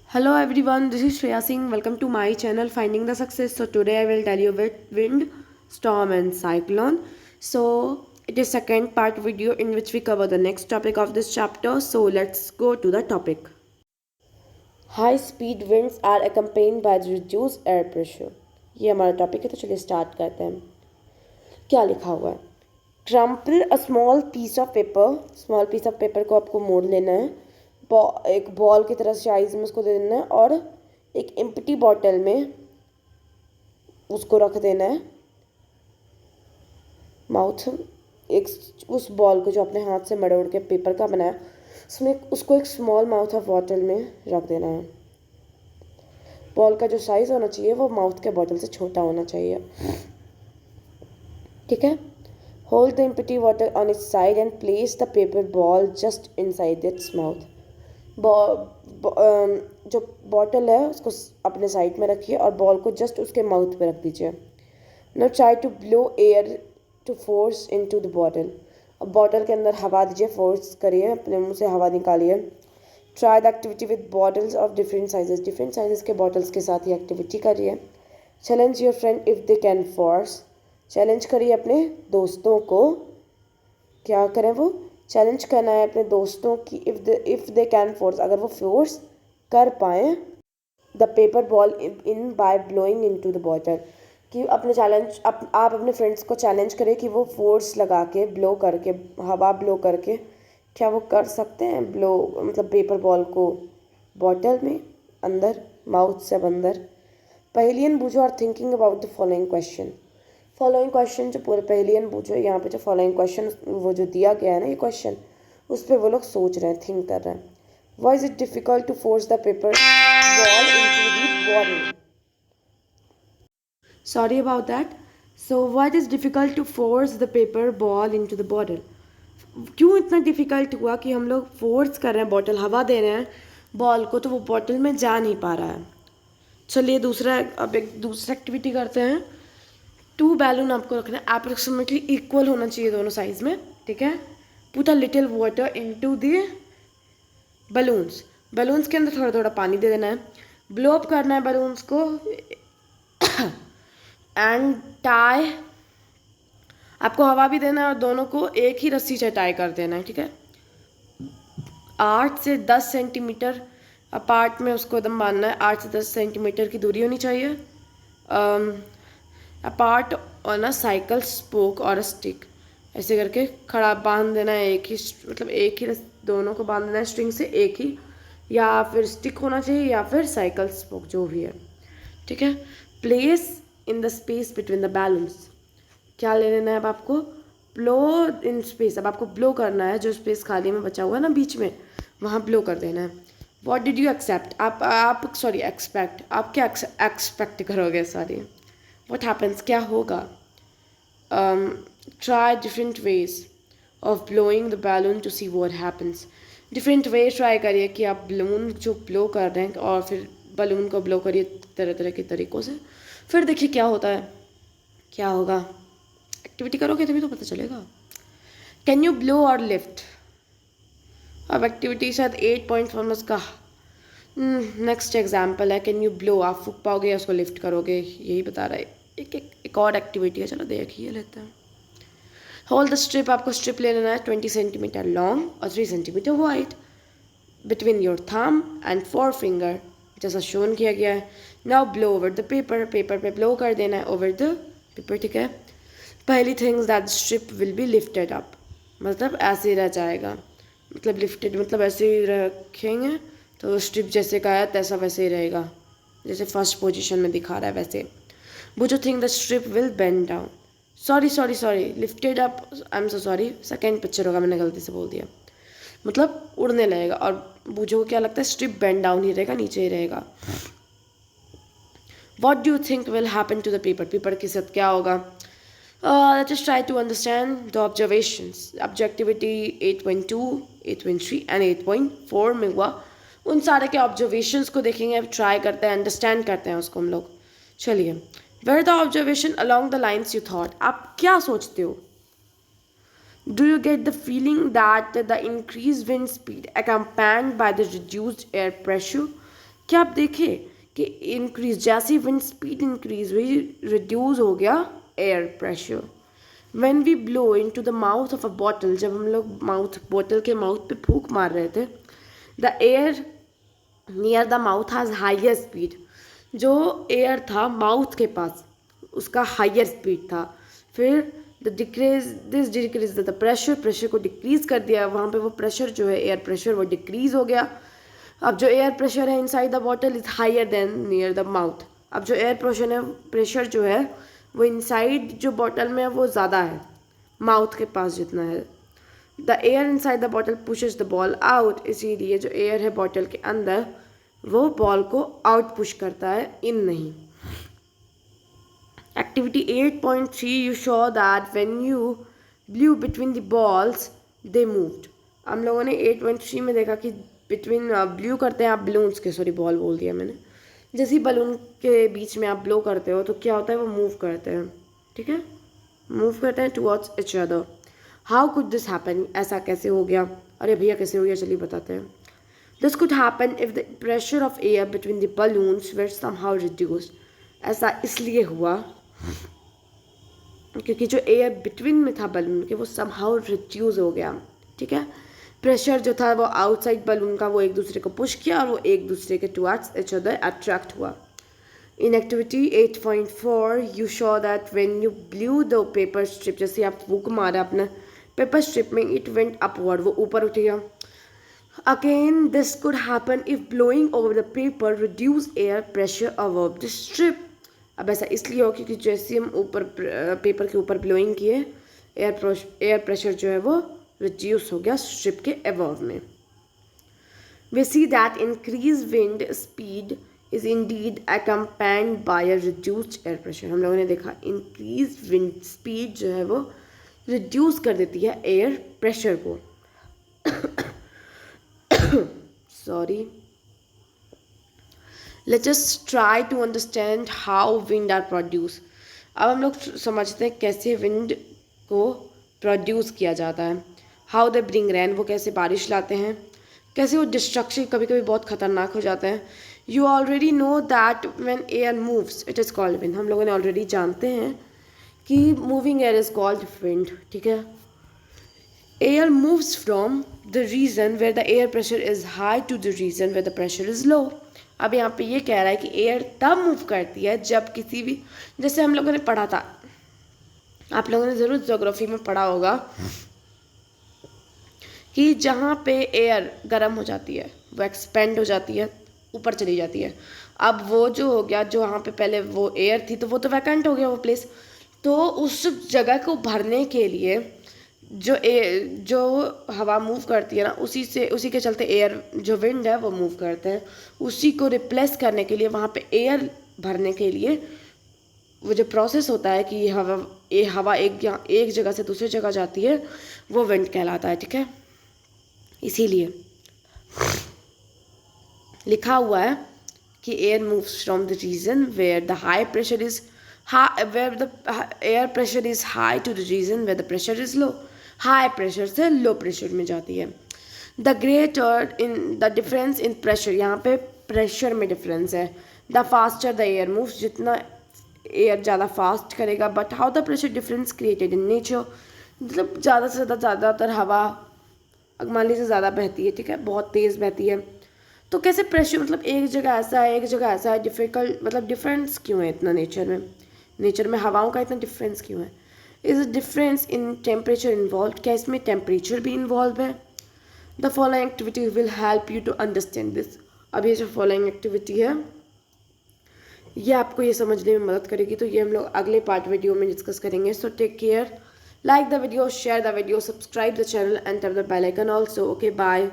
Hello everyone, this is Shreya Singh. Welcome to my channel Finding the Success. So today I will tell you about wind, storm and cyclone. So it is second part video in which we cover the next topic of this chapter. So let's go to the topic. High speed winds are accompanied by reduced air pressure. ये हमारा topic है तो चलिए start करते हैं. क्या लिखा हुआ है? Trample a small piece of paper को आपको मोड़ लेना है, एक बॉल की तरह साइज में उसको दे देना है और एक एम्प्टी बॉटल में उसको रख देना है. माउथ एक उस बॉल को जो अपने हाथ से मरोड़ के पेपर का बनाया उसमें उसको एक स्मॉल माउथ ऑफ बॉटल में रख देना है. बॉल का जो साइज़ होना चाहिए वो माउथ के बॉटल से छोटा होना चाहिए. ठीक है. Hold the empty water on it's side and place the paper ball just inside its mouth. जो बॉटल है उसको अपने साइड में रखिए और बॉल को जस्ट उसके माउथ पे रख दीजिए. Now try to blow air to force into the bottle. अब बॉटल के अंदर हवा दीजिए, फोर्स करिए, अपने मुंह से हवा निकालिए. Try the activity with bottles of different sizes के बॉटल्स के साथ ही एक्टिविटी करिए. Challenge your friend if they can force. Challenge करिए अपने दोस्तों को. क्या करें? वो चैलेंज करना है अपने दोस्तों की इफ़ दे कैन फोर्स, अगर वो फोर्स कर पाएँ the paper ball in by blowing into the bottle. कि अपने चैलेंज आप अपने फ्रेंड्स को चैलेंज करें कि वो फोर्स लगा के ब्लो करके, हवा ब्लो करके, क्या वो कर सकते हैं ब्लो, मतलब पेपर बॉल को बॉटल में अंदर, माउथ से अंदर. पहेलियन बूझो और thinking about the following question जो पूरे पहेलियन बूझो. यहाँ पे जो फॉलोइंग क्वेश्चन वो जो दिया गया है ना ये क्वेश्चन, उस पर वो लोग सोच रहे हैं, थिंक कर रहे हैं. Why is it difficult to force the paper ball into the bottle? Sorry about that. So why it is difficult to force the paper ball into the bottle? क्यों इतना डिफ़िकल्ट हुआ कि हम लोग फोर्स कर रहे हैं, बॉटल हवा दे रहे हैं बॉल को, तो वो बॉटल में जा नहीं पा रहा है. चलिए अब एक दूसरा एक्टिविटी करते हैं. 2 बैलून आपको रखना है, अप्रोक्सीमेटली इक्वल होना चाहिए दोनों साइज में. ठीक है. Put a little water into the balloons के अंदर थोड़ा थोड़ा पानी दे देना है. ब्लो अप करना है बलून्स को एंड टाई. आपको हवा भी देना है और दोनों को एक ही रस्सी से टाई कर देना है. ठीक है. 8 से 10 सेंटीमीटर अपार्ट में उसको एकदम बांधना है. 8 से 10 सेंटीमीटर की दूरी होनी चाहिए. Apart on a cycle spoke और अ स्टिक. ऐसे करके खड़ा बांध देना है, एक ही दोनों को बांध देना है स्ट्रिंग से एक ही, या फिर स्टिक होना चाहिए या फिर साइकिल स्पोक, जो भी है. ठीक है. Place in the space between the balloons. क्या ले लेना है अब आपको? Blow in space. अब आपको ब्लो करना है, जो स्पेस खाली में बचा हुआ है ना बीच में, वहाँ ब्लो कर देना है. What did you accept? Expect. आप क्या एक्सपेक्ट करोगे? वॉट हैपन्स, क्या होगा? Try different ways of blowing the balloon to see what happens. Different way try करिए कि आप बलून जो ब्लो कर रहे हैं और फिर बलून को ब्लो करिए तरह तरह के तरीक़ों से, फिर देखिए क्या होता है, क्या होगा. एक्टिविटी करोगे तभी तो पता चलेगा. कैन यू ब्लो और लिफ्ट? अब एक्टिविटी शायद 8 फॉर्मस का नेक्स्ट एग्जाम्पल है. कैन यू ब्लो, आप फूक पाओगे या उसको लिफ्ट करोगे, यही बता रहा है. एक और एक्टिविटी है, चलो देखिए लेते हैं. Hold the strip. आपको स्ट्रिप ले लेना है 20 सेंटीमीटर लॉन्ग और 3 सेंटीमीटर वाइड बिटवीन योर थम एंड 4 फिंगर, जैसा शोन किया गया है. Now blow over the paper पे ब्लो कर देना है ओवर द पेपर. ठीक है. पहली things that strip will be lifted up, मतलब ऐसे ही रह जाएगा. मतलब लिफ्टेड मतलब ऐसे ही रखेंगे तो स्ट्रिप जैसे का है तैसा वैसे ही रहेगा, जैसे फर्स्ट पोजीशन में दिखा रहा है वैसे. वो जो thing the strip will bend down. Sorry lifted up, I am so sorry, second picture होगा, मैंने गलती से बोल दिया. मतलब उड़ने लगेगा. और बूझो को क्या लगता है? स्ट्रिप बेंड डाउन ही रहेगा, नीचे ही रहेगा. What do you think will happen to the paper के साथ क्या होगा? Let us try to understand the observations. Objectivity 8.2, 8.3 and 8.4 में हुआ. उन सारे के ऑब्जर्वेशंस को देखेंगे, ट्राई करते हैं, अंडरस्टैंड करते हैं उसको हम लोग. चलिए. Where the observation along the lines you thought. आप क्या सोचते हो? Do you get the feeling that the increase wind speed accompanied by the reduced air pressure? क्या आप देखें कि इंक्रीज जैसे विंड स्पीड इंक्रीज हुई रिड्यूस हो गया air pressure. When we blow into the mouth of a bottle, जब हम लोग बॉटल के माउथ पे फूंक मार रहे थे, the air near the mouth has higher speed. जो एयर था माउथ के पास उसका हाइयर स्पीड था। फिर डिक्रीज द प्रेशर को डिक्रीज कर दिया, वहाँ पे वो प्रेशर जो है एयर प्रेशर वो डिक्रीज हो गया। अब जो एयर प्रेशर है inside the bottle is higher than near the mouth. अब जो एयर प्रेशर जो है वो इनसाइड जो बॉटल में है वो ज़्यादा है माउथ के पास जितना है। The air inside the bottle pushes the ball out, इसीलिए जो एयर है बॉटल के अंदर वो बॉल को आउट पुश करता है, इन नहीं। Activity 8.3 you show that when you blue between the balls they moved. हम लोगों ने 8.3 में देखा कि बिटवीन ब्लू करते हैं आप बलून्स के, सॉरी बॉल बोल दिया मैंने, जैसे ही बलून के बीच में आप ब्लो करते हो तो क्या होता है वो मूव करते हैं, ठीक है, मूव करते हैं towards each other. How could this happen, ऐसा कैसे हो गया, अरे भैया कैसे हो गया चलिए बताते हैं। This could happen if the pressure of air between the balloons were somehow reduced. ऐसा इसलिए हुआ क्योंकि जो एयर बिटवीन में था बलून के वो समहाउ रिड्यूस हो गया, ठीक है। प्रेशर जो था वो आउटसाइड बलून का वो एक दूसरे को पुश किया और वो एक दूसरे के टुवर्ड्स इच अदर अट्रैक्ट हुआ। In activity 8.4 you show that when you blue the paper strip, जैसे आप फूंक मारा अपना पेपर स्ट्रिप में, इट वेंट अपवर्ड, वो ऊपर उठ गया। Again this could happen if blowing over the paper reduce air pressure above the strip. अब ऐसा इसलिए हो क्योंकि जैसे हम ऊपर पेपर के ऊपर ब्लोइंग किए एयर प्रेशर जो है वो रिड्यूस हो गया स्ट्रिप के अबव में। We see that increase wind speed is indeed accompanied by a reduced air pressure. हम लोगों ने देखा इंक्रीज विंड स्पीड जो है वो रिड्यूस कर देती है एयर प्रेशर को। Sorry, let's just try to understand how wind are produce. अब हम लोग समझते हैं कैसे विंड को प्रोड्यूस किया जाता है। हाउ दे ब्रिंग रेन, वो कैसे बारिश लाते हैं, कैसे वो डिस्ट्रक्शन कभी कभी बहुत खतरनाक हो जाते हैं। You already know that when air moves it is called wind. हम लोगों ने ऑलरेडी जानते हैं कि moving air is called wind, ठीक है। Air moves from the region where the air pressure is high to the region where the pressure is low. अब यहाँ पे ये कह रहा है कि एयर तब मूव करती है जब किसी भी, जैसे हम लोगों ने पढ़ा था, आप लोगों ने ज़रूर ज्योग्राफी में पढ़ा होगा कि जहाँ पे एयर गर्म हो जाती है वो एक्सपेंड हो जाती है, ऊपर चली जाती है। अब वो जो हो गया, जो वहाँ पे पहले वो एयर थी तो वो तो वैकेंट हो गया वो प्लेस, तो उस जगह को भरने के लिए जो हवा मूव करती है ना, उसी के चलते एयर जो विंड है वो मूव करते हैं। उसी को रिप्लेस करने के लिए वहाँ पे एयर भरने के लिए वो जो प्रोसेस होता है कि हवा एक जगह से दूसरी जगह जाती है वो विंड कहलाता है, ठीक है। इसीलिए लिखा हुआ है कि air moves from the region where the air pressure is high to the region where the pressure is low. High pressure से लो प्रेशर में जाती है। The greater in the difference in pressure, यहाँ पे प्रेशर में difference है। The faster the air moves, जितना air ज़्यादा फास्ट करेगा। But how the pressure difference created in nature, मतलब ज़्यादा से ज़्यादातर हवा मान लीजिए ज़्यादा बहती है, ठीक है, बहुत तेज़ बहती है, तो कैसे प्रेशर, मतलब एक जगह ऐसा है एक जगह ऐसा है, डिफ़िकल्ट, मतलब डिफरेंस क्यों है इतना नेचर में हवाओं का इतना डिफरेंस क्यों है। Is a difference in temperature involve, क्या इसमें टेम्परेचर भी इन्वॉल्व है। The following activity will help you to understand this. अब ये जो फॉलोइंग एक्टिविटी है ये आपको ये समझने में मदद करेगी, तो ये हम लोग अगले पार्ट वीडियो में डिस्कस करेंगे। So take care, like the video, share the video, subscribe the channel and tap the bell icon also. Okay, bye.